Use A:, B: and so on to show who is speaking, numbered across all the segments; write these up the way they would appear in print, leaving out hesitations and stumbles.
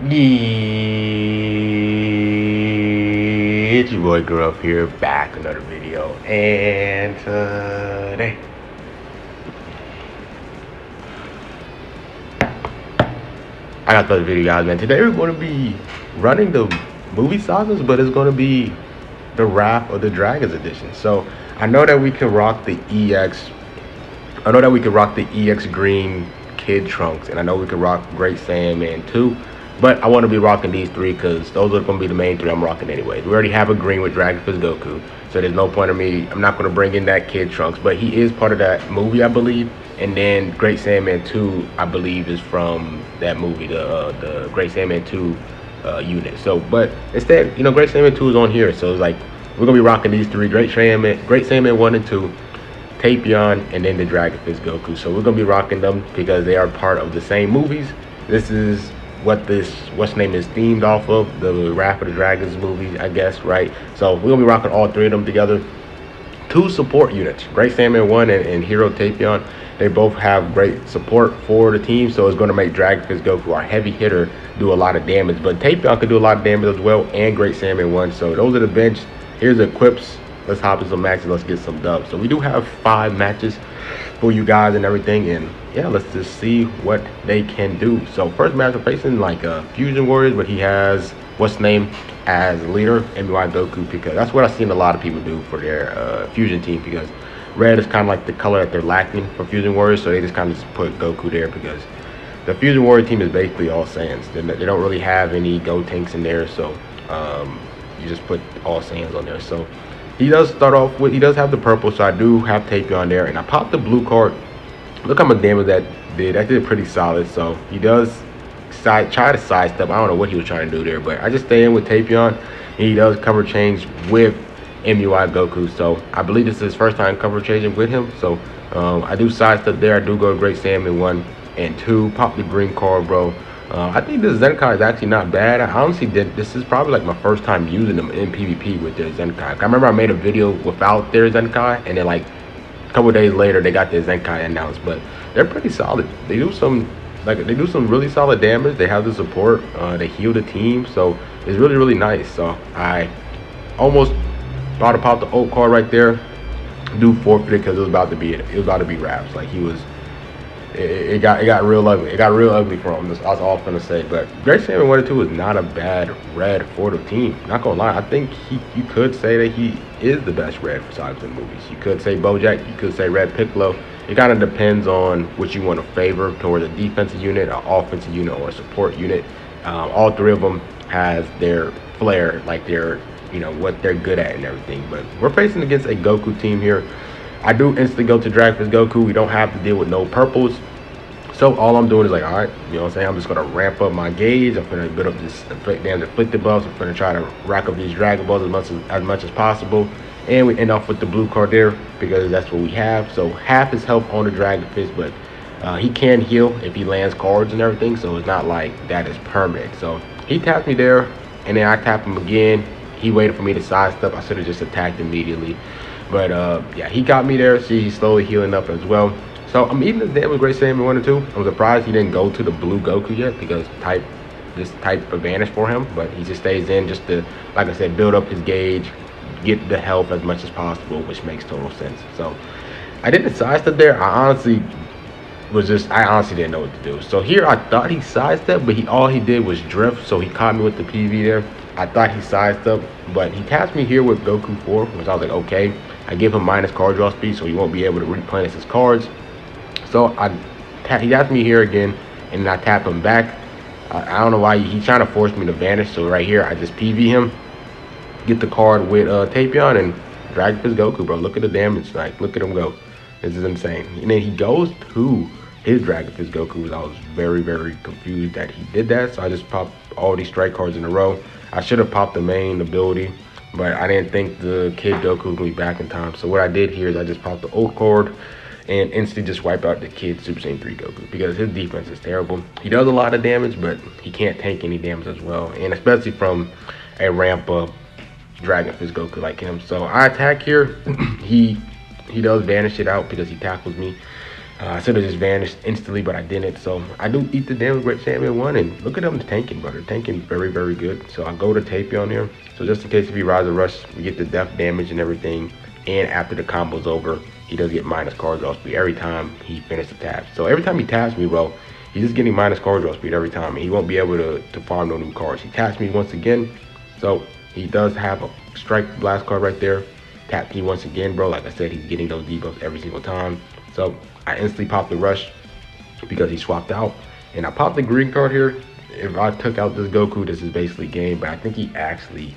A: Yeah, it's your boy Girl up here, back another video, and today I got the video, guys. Man, today we're going to be running the movie sagas, but it's going to be the Wrath of the Dragons edition. So I know that we can rock the EX. I know that we can rock the EX green kid trunks, and I know we can rock Great Saiyaman 2. But I want to be rocking these three because those are going to be the main three I'm rocking anyways. We already have a green with Dragon Fist Goku, so there's no point of me. I'm not going to bring in that kid trunks, but he is part of that movie, I believe. And then Great Saiyaman 2, I believe, is from that movie, the Great Saiyaman 2 unit. So, but instead, Great Saiyaman 2 is on here, so it's like we're gonna be rocking these three: Great Saiyaman 1 and 2, Tapion, and then the Dragon Fist Goku. So we're gonna be rocking them because they are part of the same movies. This is what's name is themed off of the Wrath of the Dragons movie, I guess, right? So we're gonna be rocking all three of them together. Two support units, Great Saiyaman 1 and Hero Tapion. They both have great support for the team, so it's going to make Dragon Fist Goku, our heavy hitter, do a lot of damage. But Tapion can do a lot of damage as well, and Great Saiyaman 1. So those are the bench. Here's the equips. Let's hop in some matches. Let's get some dubs. So we do have 5 matches for you guys and everything, and yeah, let's just see what they can do. So first match, we're facing like Fusion Warriors, but he has what's name as leader, MUI Goku, because that's what I've seen a lot of people do for their fusion team, because red is kind of like the color that they're lacking for Fusion Warriors, so they just kind of just put Goku there because the Fusion Warrior team is basically all Saiyans. They don't really have any Gotenks in there, so you just put all Saiyans on there. So he does start off with, he does have the purple, so I do have Tapion there, and I popped the blue card. Look how much damage that did pretty solid. So he does try to sidestep. I don't know what he was trying to do there, but I just stay in with Tapion, and he does cover change with MUI Goku. So I believe this is his first time cover changing with him. So I do sidestep there. I do go to Great Saiyaman 1 and 2. Pop the green card, bro. I think this Zenkai is actually not bad. I honestly did. This is probably like my first time using them in PvP with their Zenkai. I remember I made a video without their Zenkai, and then like a couple days later they got their Zenkai announced. But they're pretty solid. They do some really solid damage. They have the support. They heal the team, so it's really nice. So I almost about to pop the ult card right there. Do forfeit it because it was about to be Raps. Like he was. It got real ugly. It got real ugly for him. That's all I'm gonna say. But Great Saiyaman 1 and 2 is not a bad red for the team. Not gonna lie, I think you could say that he is the best red for Sagas in movies. You could say Bojack. You could say Red Piccolo. It kind of depends on what you want to favor towards a defensive unit, an offensive unit, or a support unit. All three of them has their flair, like their what they're good at and everything. But we're facing against a Goku team here. I do instantly go to Dragon Fist Goku. We don't have to deal with no purples. So all I'm doing is like, all right, you know what I'm saying? I'm just going to ramp up my gauge. I'm going to build up this damn afflicted buffs. I'm going to try to rack up these Dragon Balls as much as possible. And we end off with the blue card there because that's what we have. So half his health on the Dragon Fist, but he can heal if he lands cards and everything. So it's not like that is permanent. So he tapped me there, and then I tap him again. He waited for me to sidestep. I should have just attacked immediately. But yeah, he got me there. See, he's slowly healing up as well. So I'm eating the damn with Great Saiyaman 1 and 2. I'm surprised he didn't go to the blue Goku yet because this type advantage for him. But he just stays in just to, like I said, build up his gauge, get the health as much as possible, which makes total sense. So I didn't sidestep there. I honestly didn't know what to do. So here I thought he sidestepped, but all he did was drift. So he caught me with the PV there. I thought he sidestepped, but he taps me here with Goku 4, which I was like, okay. I give him minus card draw speed, so he won't be able to replenish his cards. So he taps me here again, and then I tap him back. I don't know why he's trying to force me to vanish. So right here, I just PV him, get the card with Tapion, and Dragon Fist Goku, bro. Look at the damage. Like, look at him go. This is insane. And then he goes to his Dragon Fist Goku. I was very confused that he did that. So I just popped all these strike cards in a row. I should have popped the main ability, but I didn't think the kid Goku would be back in time. So what I did here is I just popped the ult card and instantly just wipe out the kid Super Saiyan 3 Goku because his defense is terrible. He does a lot of damage, but he can't tank any damage as well, and especially from a ramp up Dragon Fist Goku like him. So I attack here. he does vanish it out because he tackles me. I should have just vanished instantly, but I didn't. So I do eat the damn Great Saiyaman 1, and look at them tanking, bro. They're tanking very, very good. So I go to Tapion here. So just in case if he Rise of Rush, we get the death damage and everything. And after the combo's over, he does get minus card draw speed every time he finishes the tap. So every time he taps me, bro, he's just getting minus card draw speed every time. And he won't be able to farm no new cards. He taps me once again. So he does have a strike blast card right there. Tap me once again, bro. Like I said, he's getting those debuffs every single time. So I instantly popped the Rush because he swapped out. And I popped the green card here. If I took out this Goku, this is basically game. But I think he actually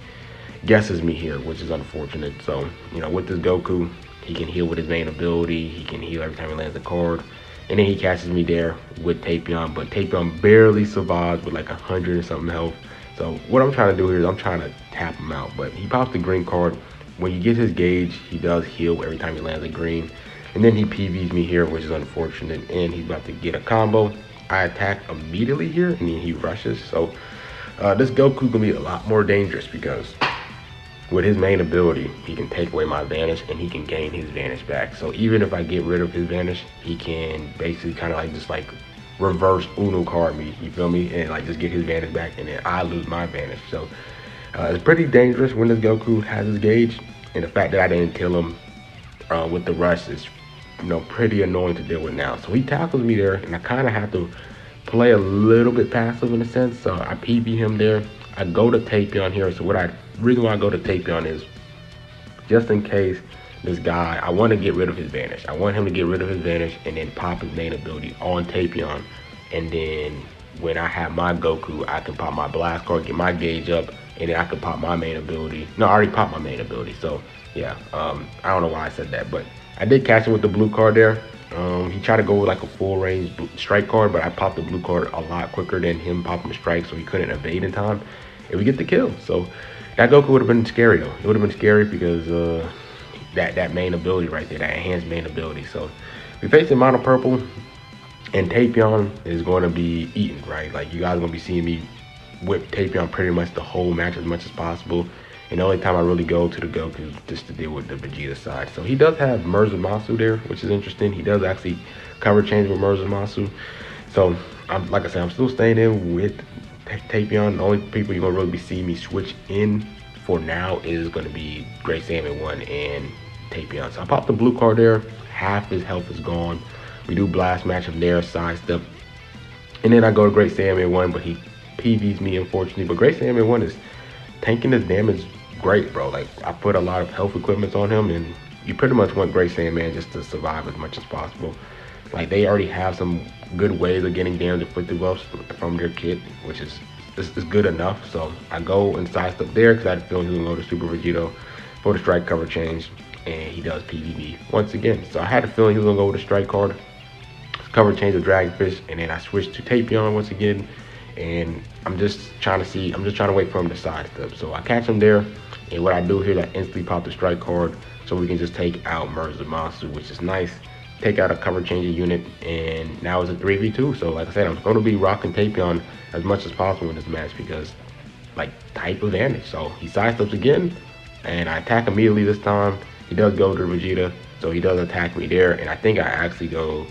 A: guesses me here, which is unfortunate. So, you know, with this Goku, he can heal with his main ability. He can heal every time he lands a card. And then he catches me there with Tapion. But Tapion barely survives with like 100 and something health. So what I'm trying to do here is I'm trying to tap him out. But he pops the green card. When you get his gauge, he does heal every time he lands a green. And then he PVs me here, which is unfortunate. And he's about to get a combo. I attack immediately here, and then he rushes. So this Goku gonna be a lot more dangerous because with his main ability, he can take away my Vanish and he can gain his Vanish back. So even if I get rid of his Vanish, he can basically kind of like just like reverse Uno card me, you feel me? And like just get his Vanish back, and then I lose my Vanish. So it's pretty dangerous when this Goku has his gauge. And the fact that I didn't kill him with the rush is, you know, pretty annoying to deal with now. So he tackles me there, and I kind of have to play a little bit passive in a sense. So I PB him there. I go to Tapion here. So reason why I go to Tapion is just in case this guy, I want to get rid of his Vanish. I want him to get rid of his Vanish and then pop his main ability on Tapion. And then when I have my Goku, I can pop my blast card, get my gauge up, and then I can pop my main ability. No, I already popped my main ability. So yeah, I don't know why I said that, but I did catch him with the blue card there. He tried to go with like a full range strike card, but I popped the blue card a lot quicker than him popping the strike, so he couldn't evade in time. And we get the kill. So that Goku would have been scary though. It would have been scary because that main ability right there, that enhanced main ability. So we facing mono purple, and Tapion is going to be eaten, right? Like you guys are going to be seeing me whip Tapion pretty much the whole match as much as possible. And the only time I really go to the Goku is just to deal with the Vegeta side. So he does have Masu there, which is interesting. He does actually cover change with Masu. So like I said, I'm still staying in with Tapion. The only people you're gonna really be seeing me switch in for now is gonna be Great Saiyaman 1 and Tapion. So I popped the blue card there. Half his health is gone. We do blast match him there, sidestep. And then I go to Great Saiyaman 1, but he PVs me unfortunately. But Great Saiyaman 1 is tanking his damage great, bro. Like I put a lot of health equipments on him, and you pretty much want Great Saiyaman just to survive as much as possible. Like they already have some good ways of getting damage inflicted buffs from their kit, which is good enough. So I go and sidestep there because I had a feeling he was gonna go to Super Vegito for the strike cover change, and he does PvP once again. So I had a feeling he was gonna go with the strike card, cover change of Dragonfish, and then I switched to Tapion once again. And I'm just trying to wait for him to sidestep. So I catch him there, and what I do here is I instantly pop the strike card so we can just take out Masu, which is nice. Take out a cover changing unit, and now it's a 3v2. So like I said, I'm going to be rocking Tapion as much as possible in this match because like type advantage. So he sidesteps again, and I attack immediately this time. He does go to Vegeta, so he does attack me there, and I think I actually go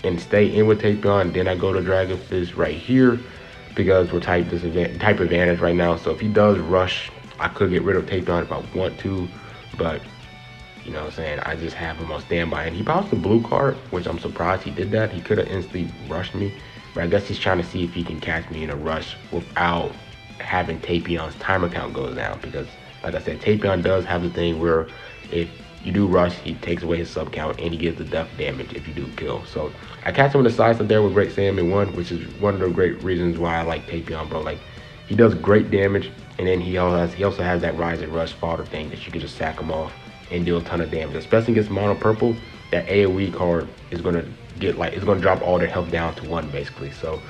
A: and stay in with Tapion. Then I go to Dragonfish right here because we're type advantage right now. So if he does rush, I could get rid of Tapion if I want to, but you know what I'm saying, I just have him on standby. And he pops the blue card, which I'm surprised he did that. He could have instantly rushed me, but I guess he's trying to see if he can catch me in a rush without having Tapion's timer count goes down, because like I said, Tapion does have the thing where if you do rush, he takes away his sub count and he gives the death damage if you do kill. So I catch him in the sidestep there with Great Saiyaman 1, which is one of the great reasons why I like Tapion, bro. Like he does great damage, and then he also has that rise and rush fodder thing that you can just sack him off and deal a ton of damage, especially against mono purple. That AoE card is gonna drop all their health down to 1 basically. So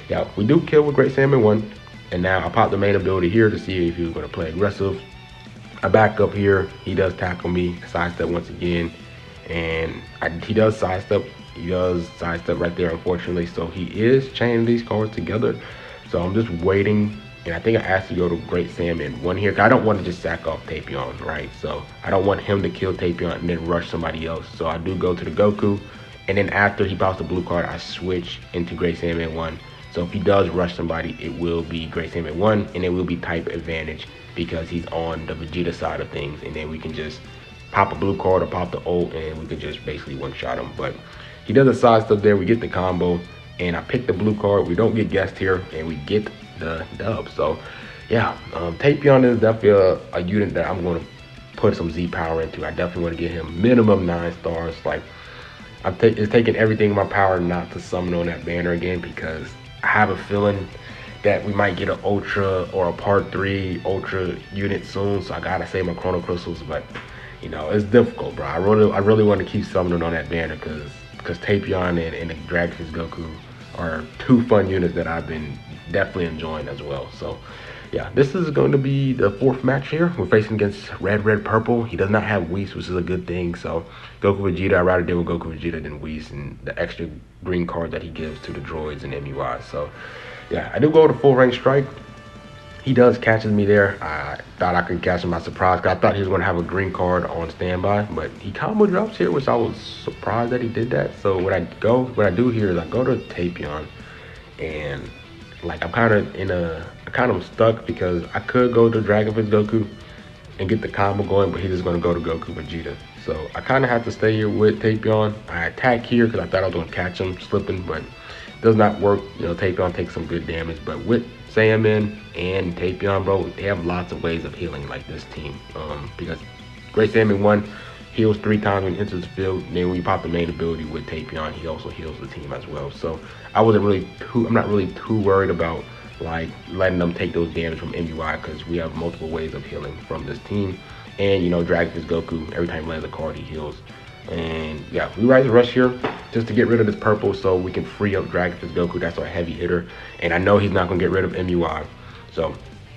A: yeah, we do kill with Great Saiyaman 1, and now I pop the main ability here to see if he was gonna play aggressive. I back up here, he does tackle me, sidestep once again, and he does sidestep right there, unfortunately. So he is chaining these cards together. So I'm just waiting, and I think I actually go to Great Saiyaman 1 here, because I don't want to just sack off Tapion, right? So I don't want him to kill Tapion and then rush somebody else. So I do go to the Goku, And then after he pops the blue card, I switch into Great Saiyaman 1. So if he does rush somebody, it will be Great Saiyaman 1, and it will be type advantage because he's on the Vegeta side of things. And then we can just pop a blue card or pop the ult, and we can just basically one-shot him. But he does a side stuff there. We get the combo, and I pick the blue card. We don't get guessed here, and we get the dub. So yeah, Tapion is definitely a unit that I'm going to put some Z power into. I definitely want to get him minimum 9 stars. Like, it's taking everything in my power not to summon on that banner again, because I have a feeling that we might get an Ultra or a Part 3 Ultra unit soon. So I gotta save my Chrono Crystals, but you know, it's difficult, bro. I really want to keep summoning on that banner because Tapion and the DragonFist Goku are 2 fun units that I've been definitely enjoying as well. So yeah, this is going to be the 4th match here. We're facing against Red Purple. He does not have Whis, which is a good thing. So Goku Vegeta, I'd rather deal with Goku Vegeta than Whis, and the extra green card that he gives to the droids and MUI. So yeah, I do go to full range strike. He does catches me there. I thought I could catch him by surprise, because I thought he was going to have a green card on standby, but he combo drops here, which I was surprised that he did that. So what I do here is I go to Tapion, and like I'm kind of stuck, because I could go to DragonFist Goku and get the combo going, but he's just going to go to Goku Vegeta. So I kind of have to stay here with Tapion. I attack here because I thought I was going to catch him slipping, but it does not work. You know, Tapion takes some good damage, but with Saiyaman and Tapion, bro, they have lots of ways of healing, like this team. Because Great Saiyaman 1 heals 3 times when he enters the field. And then when you pop the main ability with Tapion, he also heals the team as well. So I'm not really too worried about like letting them take those damage from MUI, because we have multiple ways of healing from this team. And you know, DragonFist Goku, every time he lands a card, he heals. And yeah, we rise rush here just to get rid of this purple so we can free up DragonFist Goku. That's our heavy hitter, and I know he's not gonna get rid of MUI, so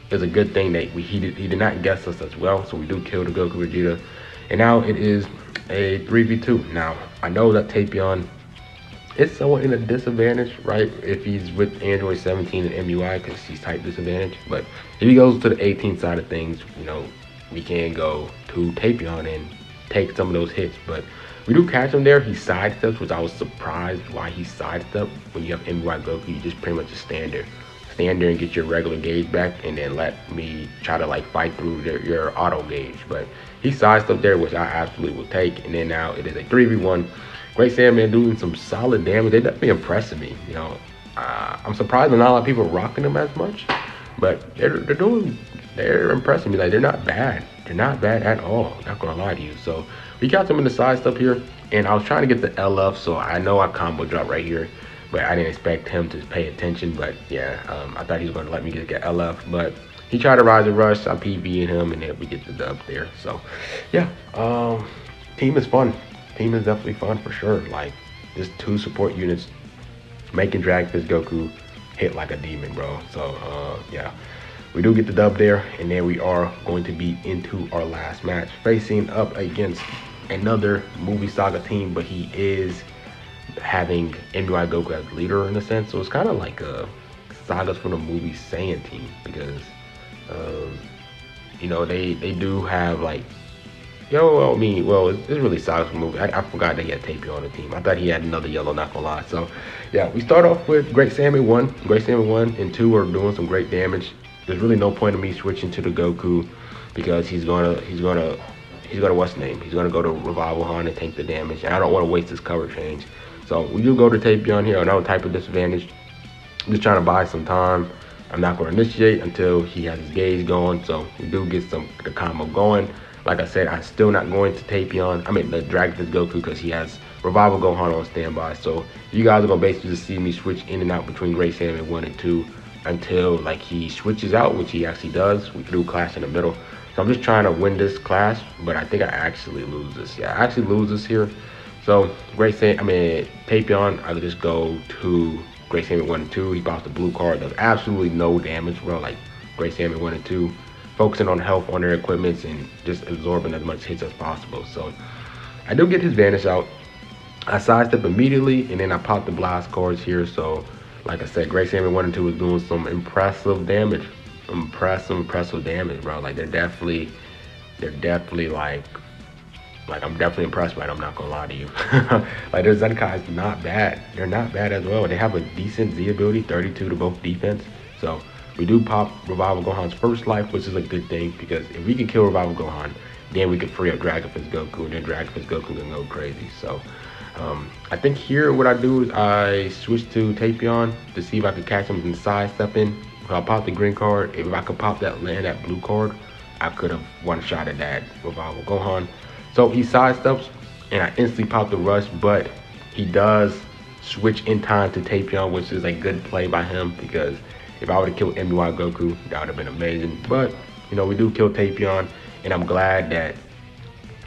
A: it's a good thing that he did not guess us as well. So we do kill the Goku Vegeta, and now it is a 3v2. Now I know that Tapion is somewhat in a disadvantage, right, if he's with Android 17 and MUI, because he's type disadvantage. But if he goes to the 18 side of things, you know, we can go to Tapion and take some of those hits. But we do catch him there. He sidesteps, which I was surprised why he sidestepped. When you have MUI Goku, you just pretty much just stand there and get your regular gauge back, and then let me try to like fight through your auto gauge. But he sidestepped there, which I absolutely will take. And then now it is a 3v1. Great Saiyaman doing some solid damage. They definitely impressing me. You know, I'm surprised that not a lot of people are rocking them as much, but they're impressing me. Like, they're not bad. They're not bad at all. Not gonna lie to you. So we got them in the side stuff here, and I was trying to get the LF, so I know I combo drop right here, but I didn't expect him to pay attention. But yeah, I thought he was gonna let me get LF, but he tried to rise and rush. I PV'd him, and then we get the dub there. So yeah, team is fun. Team is definitely fun for sure. Like, just 2 support units making DragonFist Goku hit like a demon, bro. So yeah, we do get the dub there, and then we are going to be into our last match, facing up against another Movie Saga team, but he is having MUI Goku as leader in a sense. So it's kind of like a Sagas from the Movie Saiyan team, because you know, they do have like, it's really Sagas from the movie. I forgot that he had Tapion on the team. I thought he had another yellow, not gonna lie. So yeah, we start off with Great Saiyaman 1. Great Saiyaman 1 and 2 are doing some great damage. There's really no point in me switching to the Goku, because he's gonna what's the name? He's gonna go to Revival Han and take the damage, and I don't want to waste his cover change. So we do go to Tapion here, another type of disadvantage. I'm just trying to buy some time. I'm not going to initiate until he has his gauge going, so we do get the combo going. Like I said, I'm still not going to Tapion. I mean the DragonFist Goku, because he has Revival Gohan on standby. So you guys are gonna basically just see me switch in and out between Great Saiyaman 1 and 2 until like he switches out, which he actually does. We do clash in the middle. So I'm just trying to win this clash, but I think I actually lose this. Yeah, I actually lose this here. So Tapion, I could just go to Great Saiyaman 1 and 2. He pops the blue card, does absolutely no damage, bro. Like, Great Saiyaman 1 and 2, focusing on health on their equipments and just absorbing as much hits as possible. So I do get his vanish out. I sidestep immediately, and then I pop the blast cards here. So like I said, Great Saiyaman 1 and 2 is doing some impressive damage. Impressive damage, bro. Like, they're definitely like Like, I'm definitely impressed by it, I'm not gonna lie to you. Like, their Zenkai is not bad. They're not bad as well. They have a decent Z ability, 32 to both defense. So we do pop Revival Gohan's first life, which is a good thing, because if we can kill Revival Gohan, then we can free up Dragon Fist Goku, and then Dragon Fist Goku can go crazy. So I think here what I do is I switch to Tapion to see if I can catch him in sidestepping. If I pop the green card, if I could pop that land, that blue card, I could have one shot at that Revival Gohan. So he sidesteps, and I instantly pop the rush, but he does switch in time to Tapion, which is a good play by him, because if I would have killed MUI Goku, that would have been amazing. But, you know, we do kill Tapion, and I'm glad that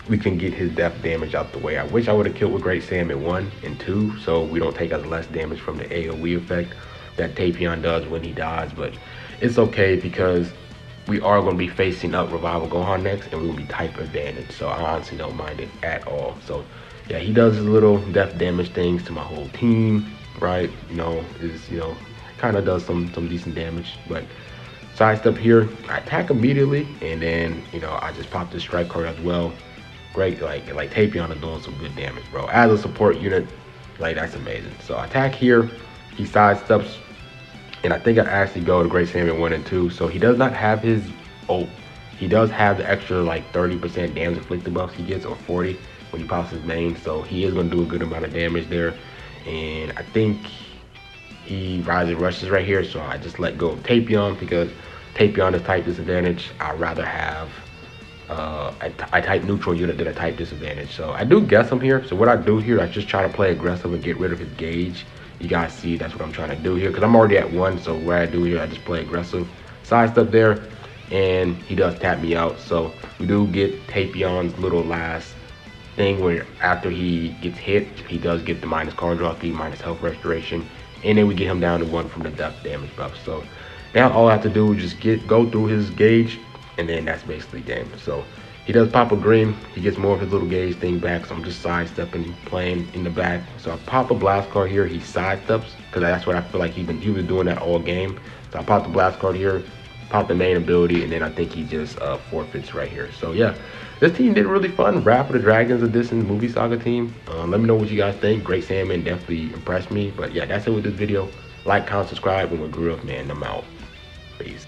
A: we can get his death damage out the way. I wish I would have killed with Great Saiyaman 1 and 2, so we don't take as less damage from the AoE effect that Tapion does when he dies. But it's okay, because we are going to be facing up Revival Gohan next, and we're going to be type advantage, so I honestly don't mind it at all. So yeah, he does his little death damage things to my whole team, right? Kind of does some decent damage. But sidestep here, I attack immediately, and then I just pop this strike card as well. Great, like Tapion is doing some good damage, bro. As a support unit, like, that's amazing. So I attack here, he sidesteps, and I think I actually go to Great Saiyaman 1 and 2. So he does not have his ult. He does have the extra like 30% damage inflicted buffs he gets, or 40 when he pops his main. So he is going to do a good amount of damage there. And I think he rises rushes right here. So I just let go of Tapion, because Tapion is type disadvantage. I'd rather have a type neutral unit than a type disadvantage. So I do guess him here. So what I do here, I just try to play aggressive and get rid of his gauge. You guys see, that's what I'm trying to do here, because I'm already at 1. So what I do here, I just play aggressive, sidestep there, and he does tap me out. So we do get Tapion's little last thing where after he gets hit, he does get the minus card draw speed, minus health restoration, and then we get him down to 1 from the death damage buff. So now all I have to do is just go through his gauge, and then that's basically game. So he does pop a green, he gets more of his little gauge thing back, so I'm just sidestepping, playing in the back. So I pop a blast card here, he sidesteps, because that's what I feel like he was doing that all game. So I pop the blast card here, pop the main ability, and then I think he just forfeits right here. So yeah, this team did really fun. Wrath of the Dragons Edition Movie Saga team. Let me know what you guys think. Great Saiyaman definitely impressed me. But yeah, that's it with this video. Like, comment, subscribe, and we're Groove, man. I'm out. Peace.